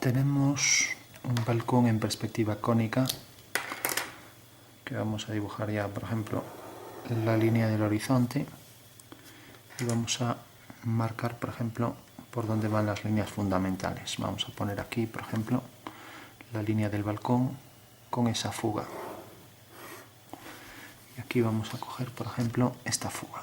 tenemos un balcón en perspectiva cónica que vamos a dibujar ya, por ejemplo, la línea del horizonte y vamos a marcar, por ejemplo, por dónde van las líneas fundamentales. Vamos a poner aquí, por ejemplo, la línea del balcón con esa fuga. Y aquí vamos a coger, por ejemplo, esta fuga.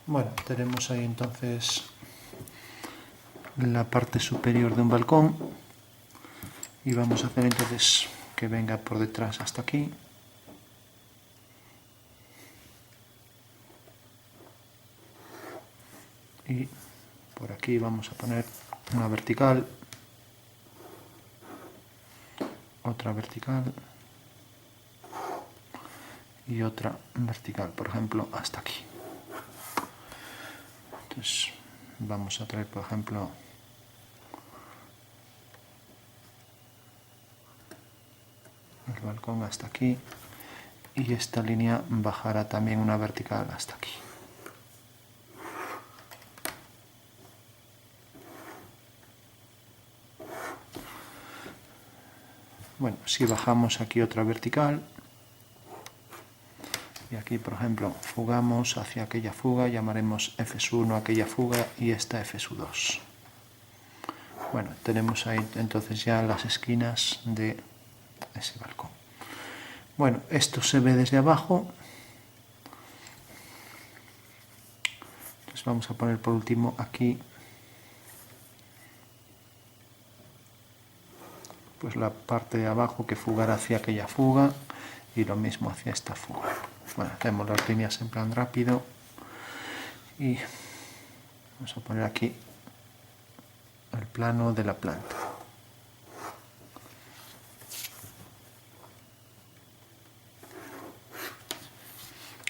Bueno, tenemos ahí entonces la parte superior de un balcón y vamos a hacer entonces que venga por detrás hasta aquí. Y por aquí vamos a poner una vertical, otra vertical y otra vertical, por ejemplo, hasta aquí. Entonces vamos a traer, por ejemplo, el balcón hasta aquí y esta línea bajará también una vertical hasta aquí. Bueno, si bajamos aquí otra vertical y aquí, por ejemplo, fugamos hacia aquella fuga, llamaremos F1 aquella fuga y esta F2. Bueno, tenemos ahí entonces ya las esquinas de ese balcón. Bueno, esto se ve desde abajo. Entonces vamos a poner por último aquí pues la parte de abajo que fugará hacia aquella fuga y lo mismo hacia esta fuga. Bueno, hacemos las líneas en plan rápido y vamos a poner aquí el plano de la planta.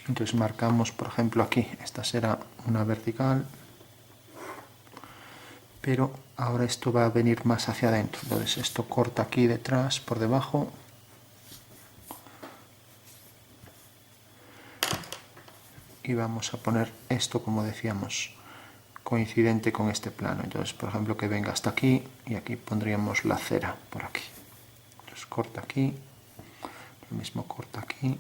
Entonces marcamos, por ejemplo, aquí, esta será una vertical, pero ahora esto va a venir más hacia adentro. Entonces esto corta aquí detrás, por debajo. Y vamos a poner esto, como decíamos, coincidente con este plano. Entonces, por ejemplo, que venga hasta aquí y aquí pondríamos la cera por aquí. Entonces corta aquí, lo mismo corta aquí.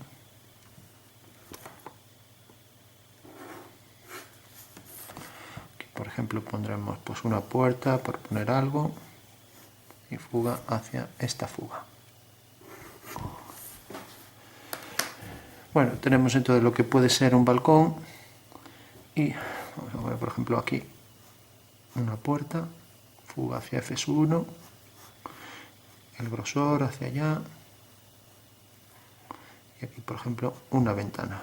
Aquí, por ejemplo, pondremos pues una puerta por poner algo y fuga hacia esta fuga. Bueno, tenemos entonces lo que puede ser un balcón y vamos a poner, por ejemplo, aquí una puerta, fuga hacia F1, el grosor hacia allá y aquí, por ejemplo, una ventana.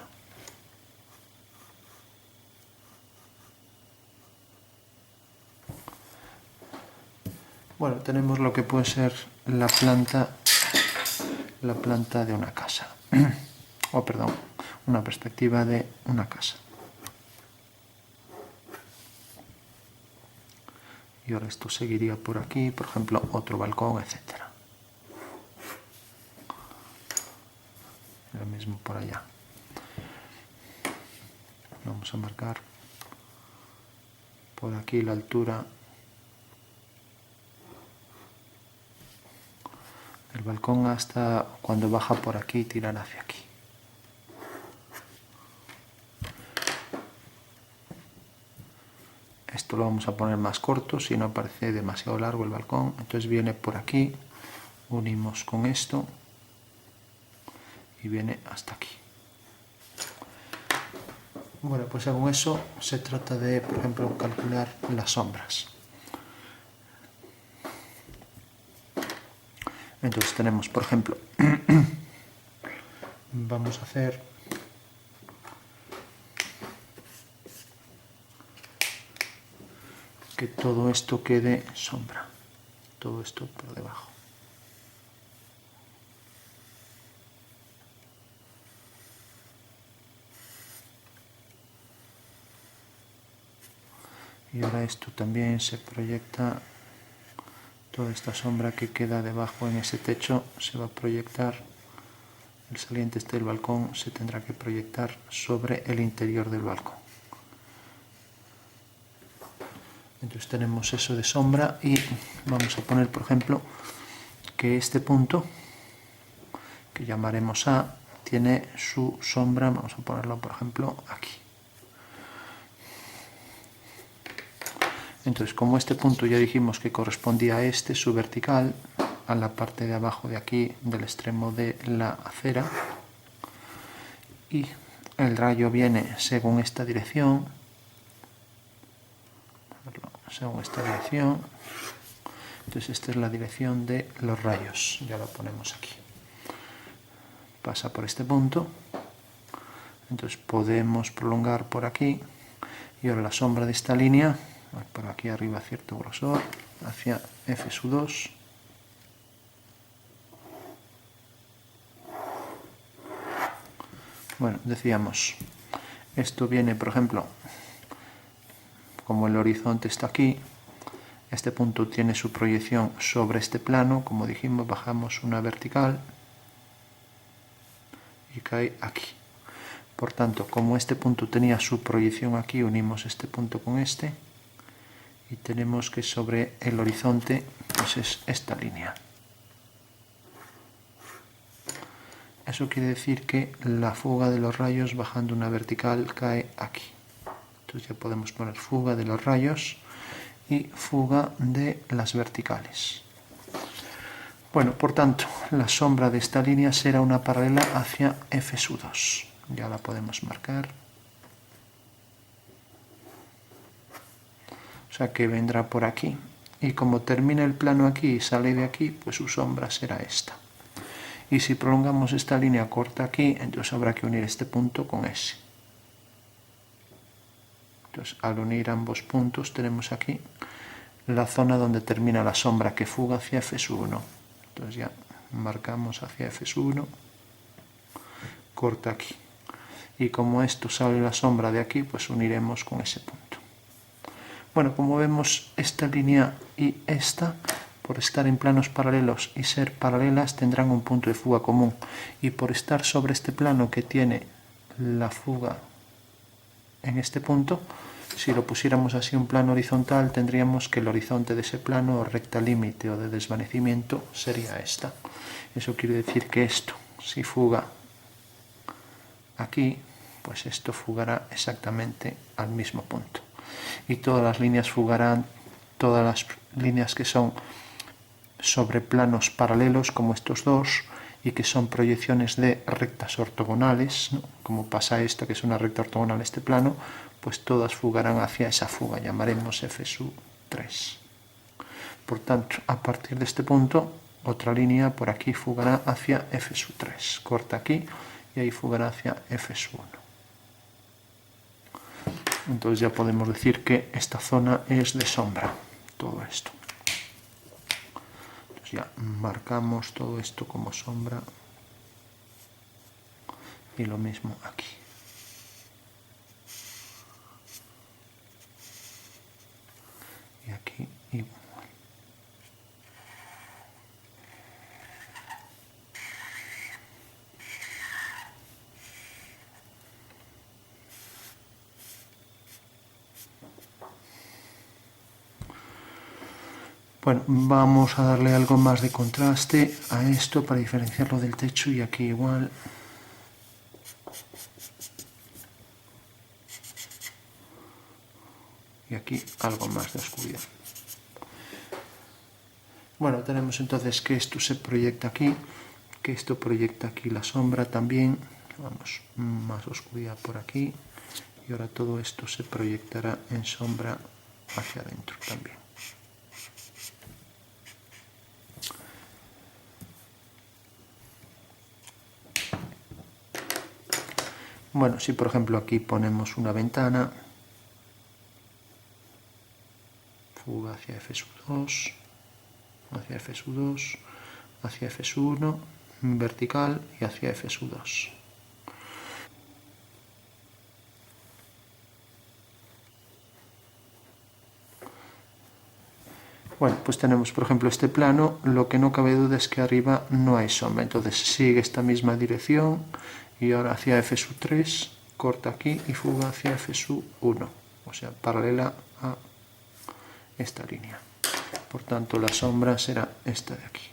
Bueno, tenemos lo que puede ser la planta de una casa. O perdón, una perspectiva de una casa. Y ahora esto seguiría por aquí, por ejemplo, otro balcón, etc. Lo mismo por allá. Vamos a marcar por aquí la altura del balcón hasta cuando baja por aquí, tirar hacia aquí. Esto lo vamos a poner más corto, si no parece demasiado largo el balcón. Entonces viene por aquí, unimos con esto y viene hasta aquí. Bueno, pues según eso se trata de, por ejemplo, calcular las sombras. Entonces tenemos, por ejemplo, vamos a hacer que todo esto quede sombra, todo esto por debajo. Y ahora esto también se proyecta, toda esta sombra que queda debajo en ese techo se va a proyectar el saliente este del balcón se tendrá que proyectar sobre el interior del balcón. Entonces tenemos eso de sombra y vamos a poner, por ejemplo, que este punto, que llamaremos A, tiene su sombra, vamos a ponerlo, por ejemplo, aquí. Entonces, como este punto ya dijimos que correspondía a este, su vertical, a la parte de abajo de aquí, del extremo de la acera, y el rayo viene según esta dirección, entonces esta es la dirección de los rayos, ya lo ponemos aquí. Pasa por este punto, entonces podemos prolongar por aquí, y ahora la sombra de esta línea, por aquí arriba a cierto grosor, hacia F2. Bueno, decíamos, esto viene, por ejemplo, como el horizonte está aquí, este punto tiene su proyección sobre este plano, como dijimos, bajamos una vertical y cae aquí. Por tanto, como este punto tenía su proyección aquí, unimos este punto con este y tenemos que sobre el horizonte pues es esta línea. Eso quiere decir que la fuga de los rayos bajando una vertical cae aquí. Entonces ya podemos poner fuga de los rayos y fuga de las verticales. Bueno, por tanto, la sombra de esta línea será una paralela hacia F2. Ya la podemos marcar. O sea que vendrá por aquí. Y como termina el plano aquí y sale de aquí, pues su sombra será esta. Y si prolongamos esta línea corta aquí, entonces habrá que unir este punto con ese. Entonces, al unir ambos puntos tenemos aquí la zona donde termina la sombra que fuga hacia F1. Entonces ya marcamos hacia F1, corta aquí. Y como esto sale la sombra de aquí, pues uniremos con ese punto. Bueno, como vemos, esta línea y esta, por estar en planos paralelos y ser paralelas, tendrán un punto de fuga común. Y por estar sobre este plano que tiene la fuga en este punto, si lo pusiéramos así un plano horizontal, tendríamos que el horizonte de ese plano, o recta límite o de desvanecimiento, sería esta. Eso quiere decir que esto, si fuga aquí, pues esto fugará exactamente al mismo punto. Y todas las líneas fugarán, todas las líneas que son sobre planos paralelos como estos dos y que son proyecciones de rectas ortogonales, ¿no? Como pasa esto, que es una recta ortogonal a este plano, pues todas fugarán hacia esa fuga, llamaremos F3. Por tanto, a partir de este punto, otra línea por aquí fugará hacia F3, corta aquí y ahí fugará hacia F1. Entonces ya podemos decir que esta zona es de sombra, todo esto. Entonces ya marcamos todo esto como sombra y lo mismo aquí. Y aquí igual. Bueno, vamos a darle algo más de contraste a esto para diferenciarlo del techo y aquí igual. Y aquí algo más de oscuridad. Bueno, tenemos entonces que esto se proyecta aquí, que esto proyecta aquí la sombra también. Vamos, más oscuridad por aquí. Y ahora todo esto se proyectará en sombra hacia adentro también. Bueno, si por ejemplo aquí ponemos una ventana, fuga hacia F2, hacia F2, hacia F1, vertical y hacia F2. Bueno, pues tenemos por ejemplo este plano, lo que no cabe duda es que arriba no hay sombra, entonces sigue esta misma dirección y ahora hacia F3, corta aquí y fuga hacia F1, o sea, paralela a esta línea. Por tanto, la sombra será esta de aquí.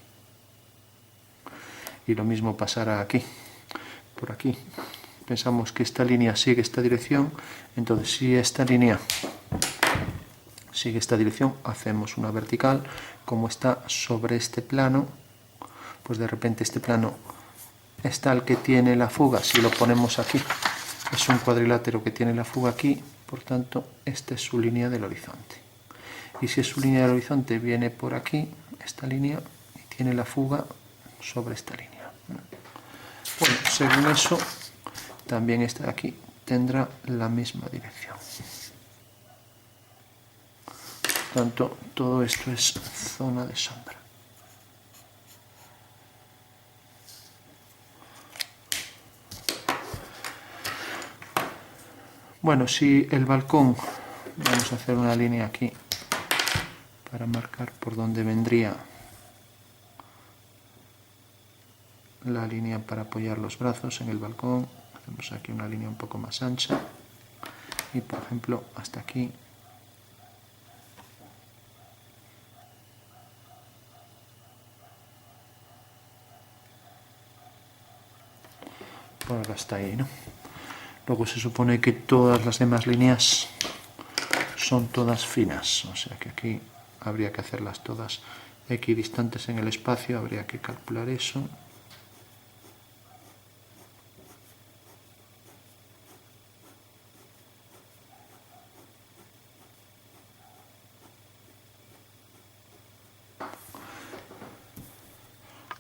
Y lo mismo pasará aquí, por aquí. Pensamos que esta línea sigue esta dirección, entonces si esta línea sigue esta dirección, hacemos una vertical. Como está sobre este plano, pues de repente este plano es tal que tiene la fuga. Si lo ponemos aquí, es un cuadrilátero que tiene la fuga aquí, por tanto, esta es su línea del horizonte. Y si es su línea del horizonte, viene por aquí, esta línea, y tiene la fuga sobre esta línea. Bueno, según eso, también esta de aquí tendrá la misma dirección. Por tanto, todo esto es zona de sombra. Bueno, si el balcón, vamos a hacer una línea aquí para marcar por dónde vendría la línea para apoyar los brazos en el balcón. Hacemos aquí una línea un poco más ancha y por ejemplo hasta aquí. Por ahora está ahí, ¿no? Luego se supone que todas las demás líneas son todas finas, o sea que aquí habría que hacerlas todas equidistantes en el espacio, habría que calcular eso.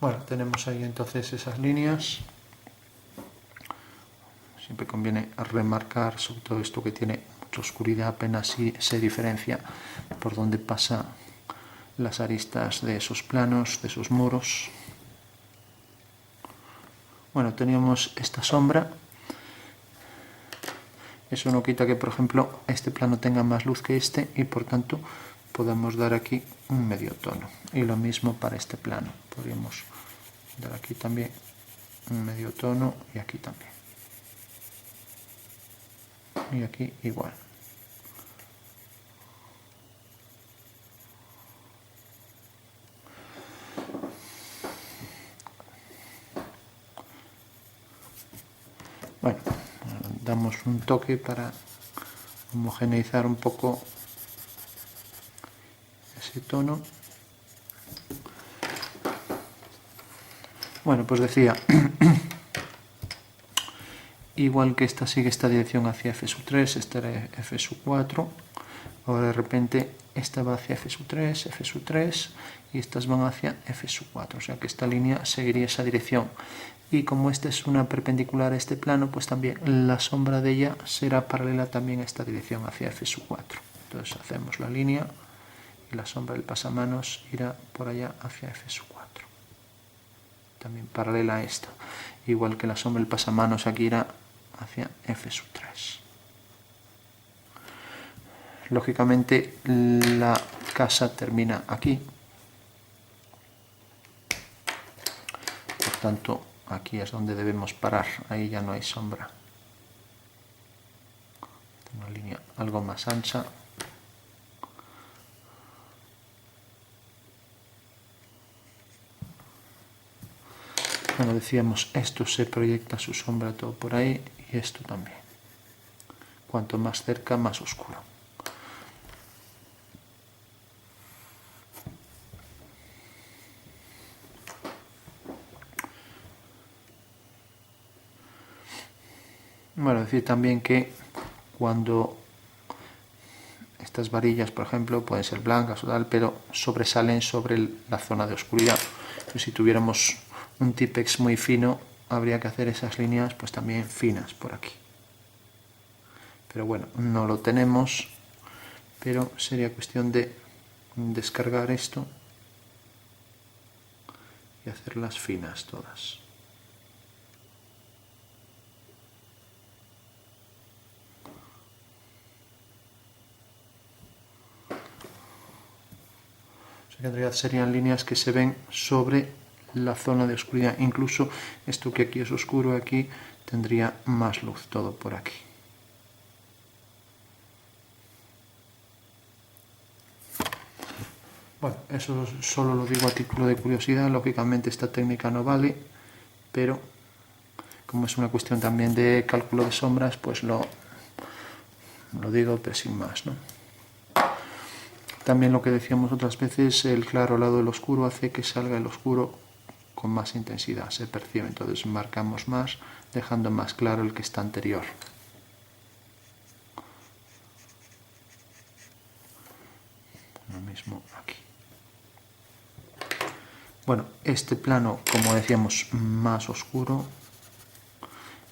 Bueno, tenemos ahí entonces esas líneas. Siempre conviene remarcar sobre todo esto que tiene mucha oscuridad, apenas si se diferencia por dónde pasan las aristas de esos planos, de esos muros. Bueno, teníamos esta sombra. Eso no quita que, por ejemplo, este plano tenga más luz que este y por tanto podemos dar aquí un medio tono. Y lo mismo para este plano. Podríamos dar aquí también un medio tono y aquí también. Y aquí igual. Bueno, damos un toque para homogeneizar un poco ese tono. Bueno, pues decía, igual que esta sigue esta dirección hacia F3, esta era F4, ahora de repente esta va hacia F3, F3 y estas van hacia F4, o sea que esta línea seguiría esa dirección. Y como esta es una perpendicular a este plano, pues también la sombra de ella será paralela también a esta dirección hacia F4. Entonces hacemos la línea y la sombra del pasamanos irá por allá hacia F4. También paralela a esta. Igual que la sombra del pasamanos aquí irá hacia F3. Lógicamente la casa termina aquí. Por tanto, aquí es donde debemos parar. Ahí ya no hay sombra. Una línea algo más ancha. Como decíamos, esto se proyecta su sombra todo por ahí y esto también. Cuanto más cerca, más oscuro. Bueno, decir también que cuando estas varillas, por ejemplo, pueden ser blancas o tal, pero sobresalen sobre la zona de oscuridad. Entonces, si tuviéramos un típex muy fino, habría que hacer esas líneas pues también finas por aquí. Pero bueno, no lo tenemos, pero sería cuestión de descargar esto y hacerlas finas todas. sea que en realidad serían líneas que se ven sobre la zona de oscuridad. Incluso esto que aquí es oscuro, aquí tendría más luz, todo por aquí. Bueno, eso solo lo digo a título de curiosidad. Lógicamente esta técnica no vale, pero como es una cuestión también de cálculo de sombras, pues lo digo, pero sin más, ¿no? También lo que decíamos otras veces, el claro al lado del oscuro hace que salga el oscuro con más intensidad, se percibe. Entonces marcamos más, dejando más claro el que está anterior. Lo mismo aquí. Bueno, este plano, como decíamos, más oscuro,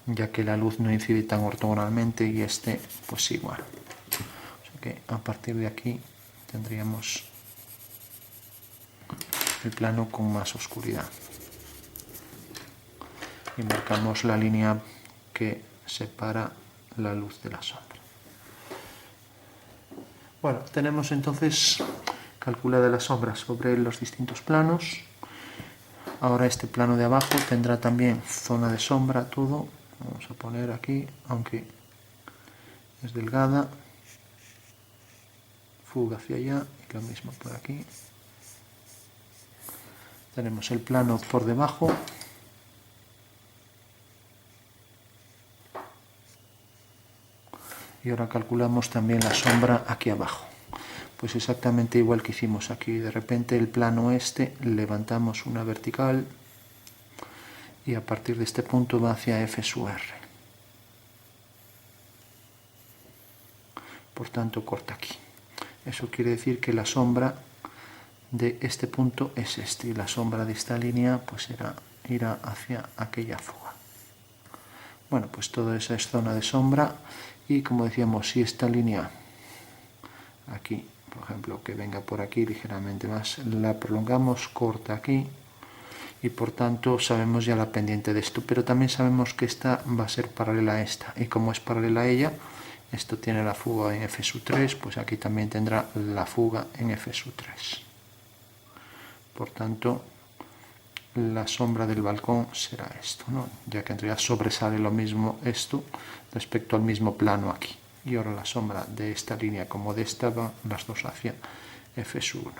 ya que la luz no incide tan ortogonalmente, y este pues igual. O sea que a partir de aquí tendríamos el plano con más oscuridad. Y marcamos la línea que separa la luz de la sombra. Bueno, tenemos entonces calculada la sombra sobre los distintos planos. Ahora este plano de abajo tendrá también zona de sombra, todo. Vamos a poner aquí, aunque es delgada, fuga hacia allá, y lo mismo por aquí. Tenemos el plano por debajo. Y ahora calculamos también la sombra aquí abajo. Pues exactamente igual que hicimos aquí. De repente el plano este, levantamos una vertical y a partir de este punto va hacia F sub R. Por tanto, corta aquí. Eso quiere decir que la sombra de este punto es este, y la sombra de esta línea pues irá hacia aquella fuga. Bueno, pues toda esa es zona de sombra, y como decíamos, si esta línea aquí, por ejemplo, que venga por aquí ligeramente más, la prolongamos, corta aquí, y por tanto sabemos ya la pendiente de esto, pero también sabemos que esta va a ser paralela a esta, y como es paralela a ella, esto tiene la fuga en F sub 3, pues aquí también tendrá la fuga en F sub 3. Por tanto, la sombra del balcón será esto, ¿no? Ya que en realidad sobresale lo mismo esto respecto al mismo plano aquí. Y ahora la sombra de esta línea como de esta van las dos hacia F sub 1.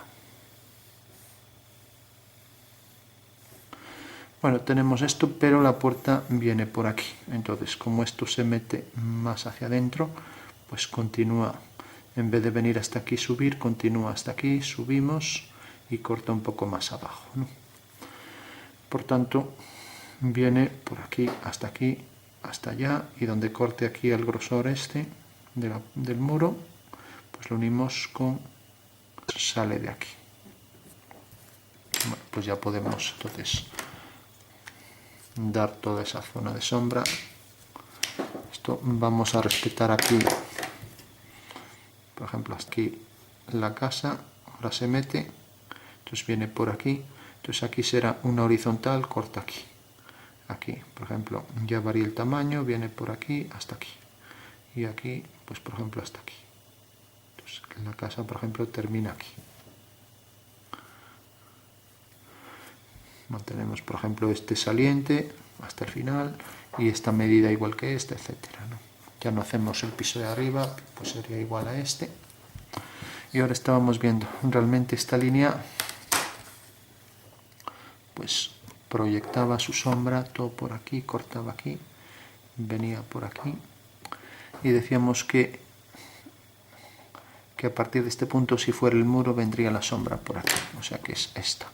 Bueno, tenemos esto, pero la puerta viene por aquí. Entonces, como esto se mete más hacia adentro, pues continúa, en vez de venir hasta aquí, subir, continúa hasta aquí, subimos y corta un poco más abajo, ¿no? Por tanto, viene por aquí, hasta allá, y donde corte aquí el grosor este del muro, pues lo unimos con, sale de aquí. Bueno, pues ya podemos entonces dar toda esa zona de sombra. Esto vamos a respetar aquí, por ejemplo, aquí la casa, ahora se mete, entonces viene por aquí, entonces aquí será una horizontal, corta aquí. Aquí, por ejemplo, ya varía el tamaño, viene por aquí hasta aquí. Y aquí, pues por ejemplo, hasta aquí. Entonces, la casa, por ejemplo, termina aquí. Mantenemos, por ejemplo, este saliente hasta el final, y esta medida igual que esta, etcétera, ¿no? Ya no hacemos el piso de arriba, pues sería igual a este. Y ahora estábamos viendo, realmente esta línea pues proyectaba su sombra todo por aquí, cortaba aquí, venía por aquí, y decíamos que a partir de este punto, si fuera el muro, vendría la sombra por aquí, o sea que es esta.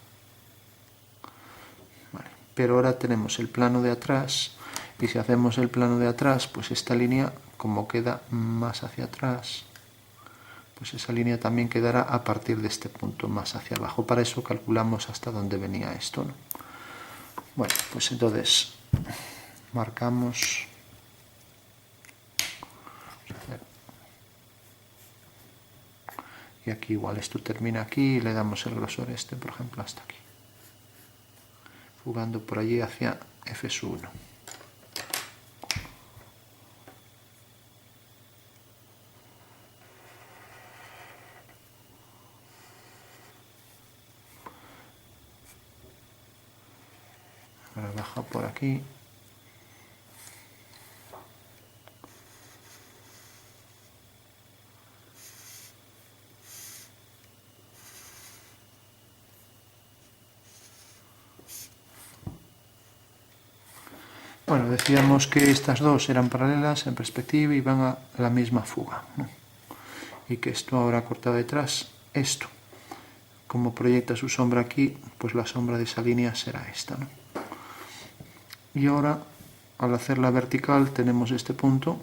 Vale. Pero ahora tenemos el plano de atrás, y si hacemos el plano de atrás, pues esta línea, como queda más hacia atrás, pues esa línea también quedará a partir de este punto más hacia abajo. Para eso calculamos hasta dónde venía esto, ¿no? Bueno, pues entonces marcamos, y aquí igual esto termina aquí, y le damos el grosor este, por ejemplo, hasta aquí, fugando por allí hacia F sub 1. aquí. Bueno, decíamos que estas dos eran paralelas en perspectiva y van a la misma fuga, ¿no? Y que esto ahora corta detrás esto. Como proyecta su sombra aquí, pues la sombra de esa línea será esta, ¿no? Y ahora, al hacerla vertical, tenemos este punto,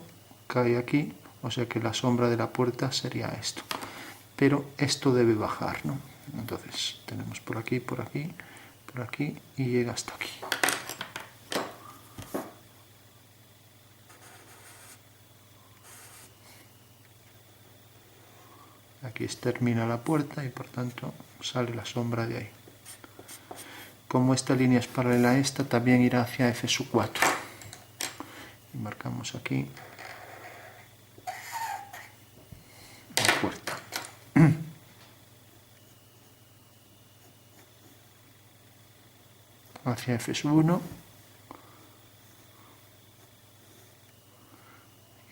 cae aquí, o sea que la sombra de la puerta sería esto. Pero esto debe bajar, ¿no? Entonces, tenemos por aquí, por aquí, por aquí, y llega hasta aquí. Aquí termina la puerta y por tanto sale la sombra de ahí. Como esta línea es paralela a esta, también irá hacia F4. Y marcamos aquí la puerta. Hacia F1.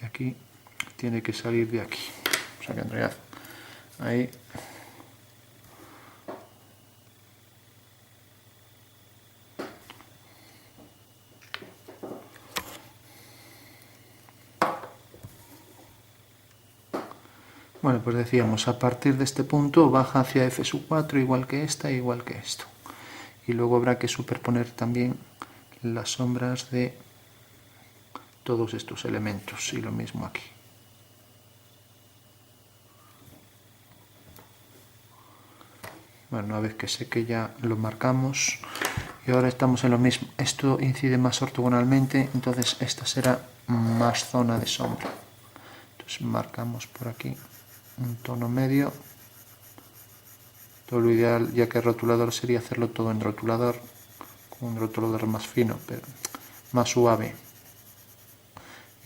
Y aquí tiene que salir de aquí. O sea que en realidad ahí bueno, pues decíamos, a partir de este punto baja hacia F4 igual que esta e igual que esto. Y luego habrá que superponer también las sombras de todos estos elementos y lo mismo aquí. Bueno, una vez que sé que ya lo marcamos y ahora estamos en lo mismo, esto incide más ortogonalmente, entonces esta será más zona de sombra. Entonces marcamos por aquí un tono medio. Todo lo ideal, ya que rotulador, sería hacerlo todo en rotulador, con un rotulador más fino, pero más suave.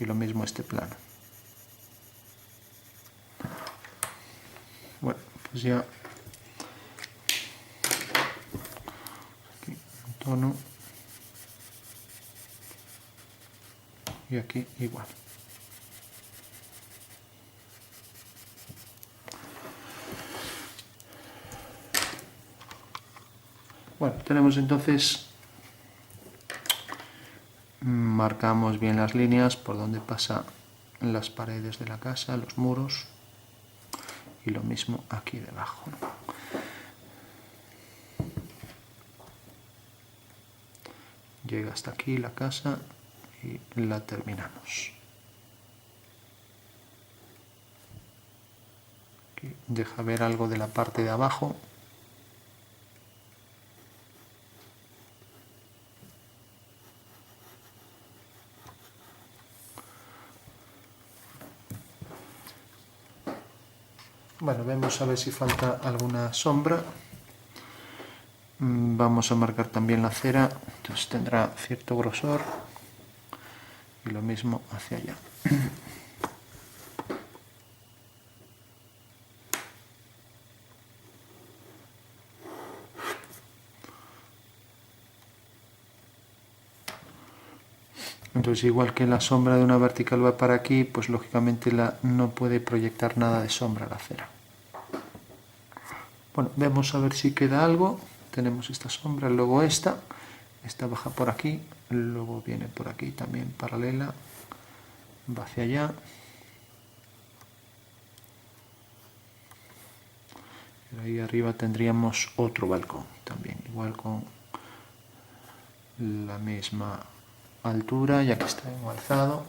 Y lo mismo este plano. Bueno, pues ya aquí un tono y aquí igual. Bueno, tenemos entonces, marcamos bien las líneas por donde pasan las paredes de la casa, los muros, y lo mismo aquí debajo, ¿no? Llega hasta aquí la casa y la terminamos. Aquí deja ver algo de la parte de abajo. Bueno, vemos a ver si falta alguna sombra. Vamos a marcar también la cera, entonces tendrá cierto grosor y lo mismo hacia allá. Entonces, igual que la sombra de una vertical va para aquí, pues lógicamente no puede proyectar nada de sombra la cera. Bueno, vemos a ver si queda algo. Tenemos esta sombra, luego esta baja por aquí, luego viene por aquí también paralela, va hacia allá. Y ahí arriba tendríamos otro balcón también, igual con la misma altura, ya que está engualzado.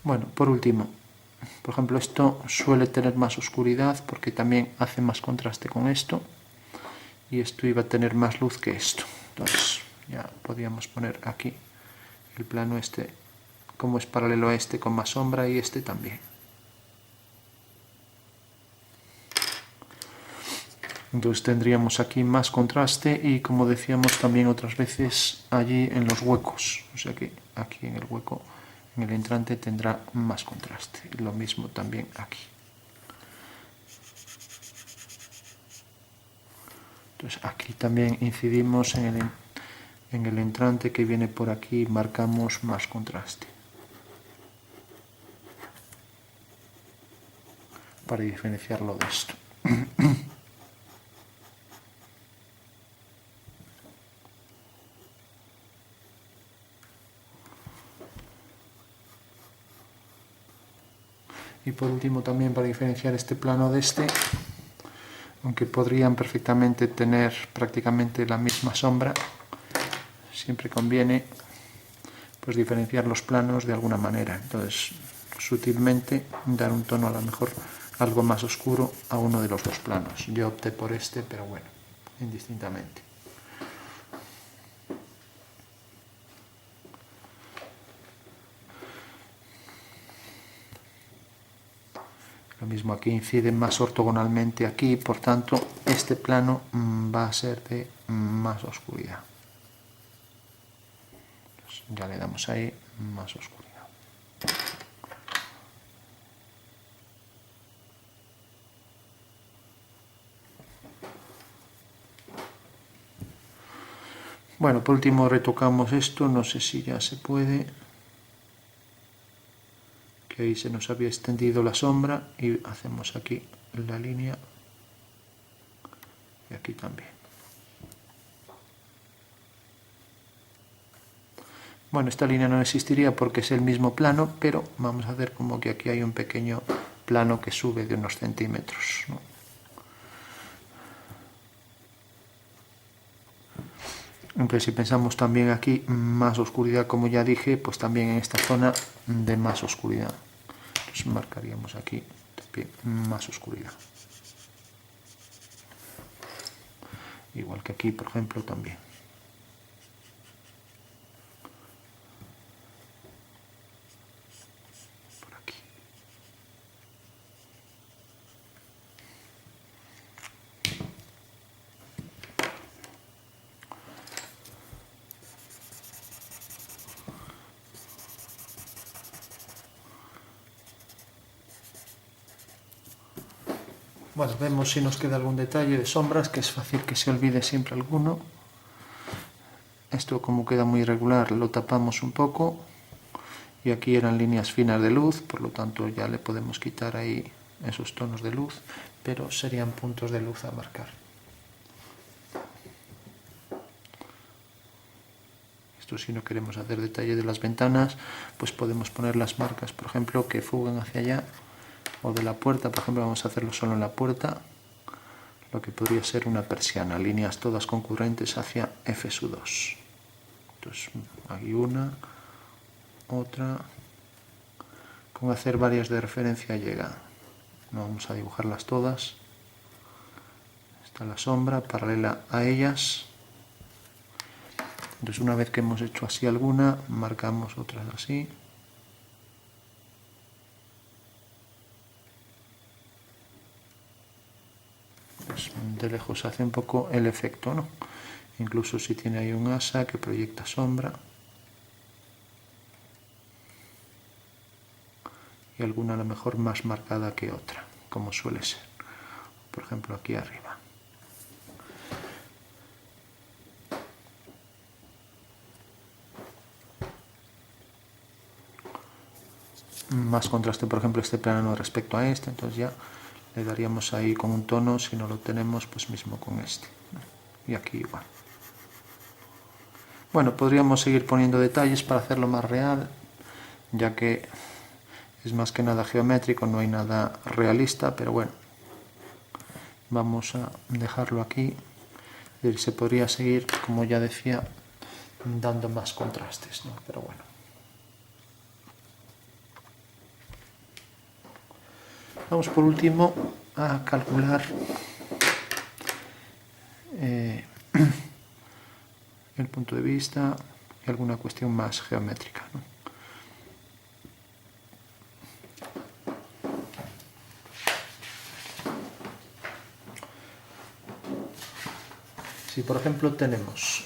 Bueno, por último, por ejemplo, esto suele tener más oscuridad porque también hace más contraste con esto, y esto iba a tener más luz que esto. Entonces ya podríamos poner aquí el plano este, como es paralelo a este, con más sombra, y este también. Entonces tendríamos aquí más contraste y, como decíamos también otras veces, allí en los huecos, o sea que aquí en el hueco, en el entrante, tendrá más contraste. Lo mismo también aquí. Entonces aquí también incidimos en el entrante que viene por aquí y marcamos más contraste para diferenciarlo de esto. Y por último también para diferenciar este plano de este, aunque podrían perfectamente tener prácticamente la misma sombra, siempre conviene pues diferenciar los planos de alguna manera. Entonces sutilmente dar un tono a lo mejor algo más oscuro a uno de los dos planos. Yo opté por este, pero bueno, indistintamente. Lo mismo aquí incide más ortogonalmente aquí, por tanto este plano va a ser de más oscuridad. Entonces, ya le damos ahí más oscuridad. Bueno, por último retocamos esto, no sé si ya se puede, que ahí se nos había extendido la sombra y hacemos aquí la línea y aquí también. Bueno, esta línea no existiría porque es el mismo plano, pero vamos a hacer como que aquí hay un pequeño plano que sube de unos centímetros, ¿no? Aunque si pensamos también aquí más oscuridad, como ya dije, pues también en esta zona de más oscuridad. Entonces marcaríamos aquí también más oscuridad. Igual que aquí, por ejemplo, también. Por aquí. Bueno, vemos si nos queda algún detalle de sombras, que es fácil que se olvide siempre alguno. Esto como queda muy irregular lo tapamos un poco y aquí eran líneas finas de luz, por lo tanto ya le podemos quitar ahí esos tonos de luz, pero serían puntos de luz a marcar. Esto si no queremos hacer detalle de las ventanas, pues podemos poner las marcas, por ejemplo, que fugan hacia allá, o de la puerta, por ejemplo, vamos a hacerlo solo en la puerta, lo que podría ser una persiana, líneas todas concurrentes hacia F2. Entonces, aquí una, otra, con hacer varias de referencia llega. No vamos a dibujarlas todas. Está la sombra paralela a ellas. Entonces, una vez que hemos hecho así alguna, marcamos otras así. Pues de lejos hace un poco el efecto, ¿no? Incluso si tiene ahí un asa que proyecta sombra. Y alguna a lo mejor más marcada que otra, como suele ser. Por ejemplo, aquí arriba. Más contraste, por ejemplo, este plano respecto a este, entonces ya le daríamos ahí con un tono, si no lo tenemos, pues mismo con este. Y aquí igual. Bueno, podríamos seguir poniendo detalles para hacerlo más real, ya que es más que nada geométrico, no hay nada realista, pero bueno, vamos a dejarlo aquí. Y se podría seguir, como ya decía, dando más contrastes, ¿no? Pero bueno. Vamos por último a calcular el punto de vista y alguna cuestión más geométrica, ¿no? Si por ejemplo tenemos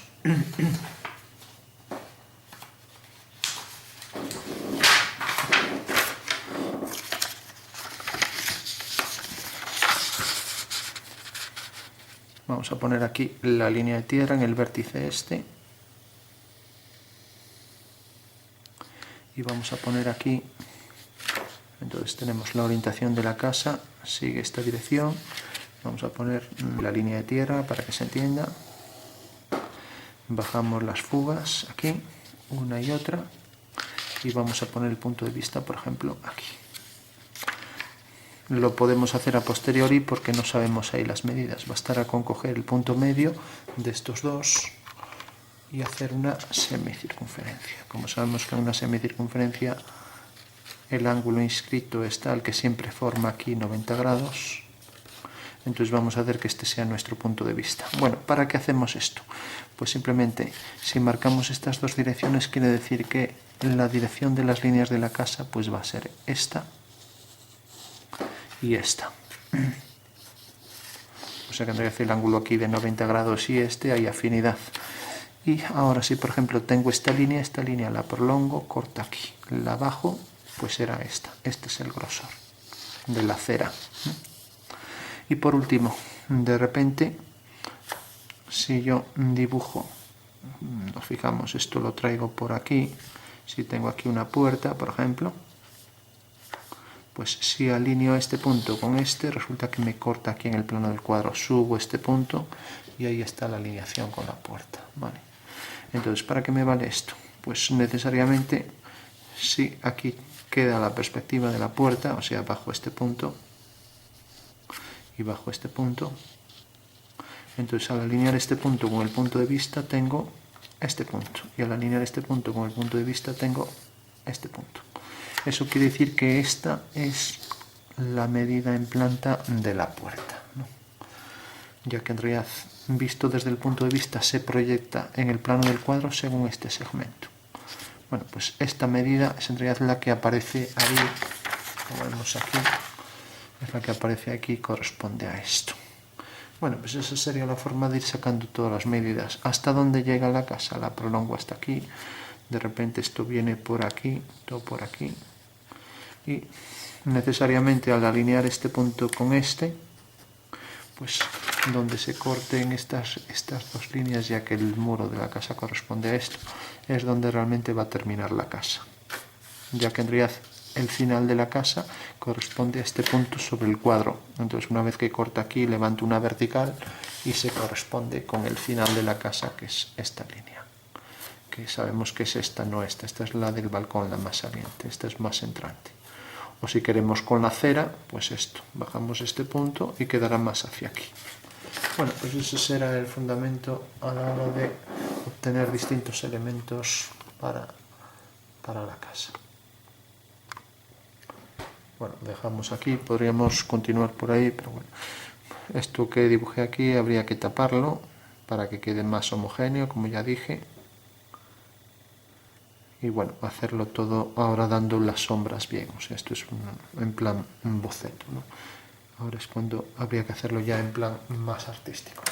vamos a poner aquí la línea de tierra en el vértice este. Y vamos a poner aquí, entonces tenemos la orientación de la casa, sigue esta dirección. Vamos a poner la línea de tierra para que se entienda. Bajamos las fugas aquí, una y otra. Y vamos a poner el punto de vista, por ejemplo, aquí. Lo podemos hacer a posteriori porque no sabemos ahí las medidas. Bastará con coger el punto medio de estos dos y hacer una semicircunferencia. Como sabemos que en una semicircunferencia el ángulo inscrito es tal que siempre forma aquí 90 grados. Entonces vamos a hacer que este sea nuestro punto de vista. Bueno, ¿para qué hacemos esto? Pues simplemente, si marcamos estas dos direcciones, quiere decir que la dirección de las líneas de la casa pues va a ser esta y esta. O sea que tendría que hacer el ángulo aquí de 90 grados y hay afinidad. Y ahora si por ejemplo tengo esta línea la prolongo, corto aquí, la bajo, pues será esta. Este es el grosor de la cera. Y por último, de repente, si yo dibujo, nos fijamos, esto lo traigo por aquí, si tengo aquí una puerta, por ejemplo, pues si alineo este punto con este, resulta que me corta aquí en el plano del cuadro. Subo este punto y ahí está la alineación con la puerta, ¿vale? Entonces, ¿para qué me vale esto? Pues necesariamente, si aquí queda la perspectiva de la puerta, o sea, bajo este punto y bajo este punto, entonces al alinear este punto con el punto de vista tengo este punto, y al alinear este punto con el punto de vista tengo este punto. Eso quiere decir que esta es la medida en planta de la puerta, ¿no? Ya que en realidad, visto desde el punto de vista, se proyecta en el plano del cuadro según este segmento. Bueno, pues esta medida es en realidad la que aparece ahí, como vemos aquí, es la que aparece aquí y corresponde a esto. Bueno, pues esa sería la forma de ir sacando todas las medidas. ¿Hasta dónde llega la casa? La prolongo hasta aquí. De repente esto viene por aquí, todo por aquí. Y necesariamente al alinear este punto con este, pues donde se corten estas dos líneas, ya que el muro de la casa corresponde a esto, es donde realmente va a terminar la casa. Ya que en realidad el final de la casa corresponde a este punto sobre el cuadro. Entonces una vez que corta aquí, levanto una vertical y se corresponde con el final de la casa, que es esta línea. Que sabemos que es esta, no esta. Esta es la del balcón, la más saliente. Esta es más entrante. O si queremos con la cera, pues esto. Bajamos este punto y quedará más hacia aquí. Bueno, pues ese será el fundamento a la hora de obtener distintos elementos para la casa. Bueno, dejamos aquí, podríamos continuar por ahí, pero bueno, esto que dibujé aquí habría que taparlo para que quede más homogéneo, como ya dije. Y bueno, hacerlo todo ahora dando las sombras bien, o sea, esto es en plan un boceto, ¿no? Ahora es cuando habría que hacerlo ya en plan más artístico.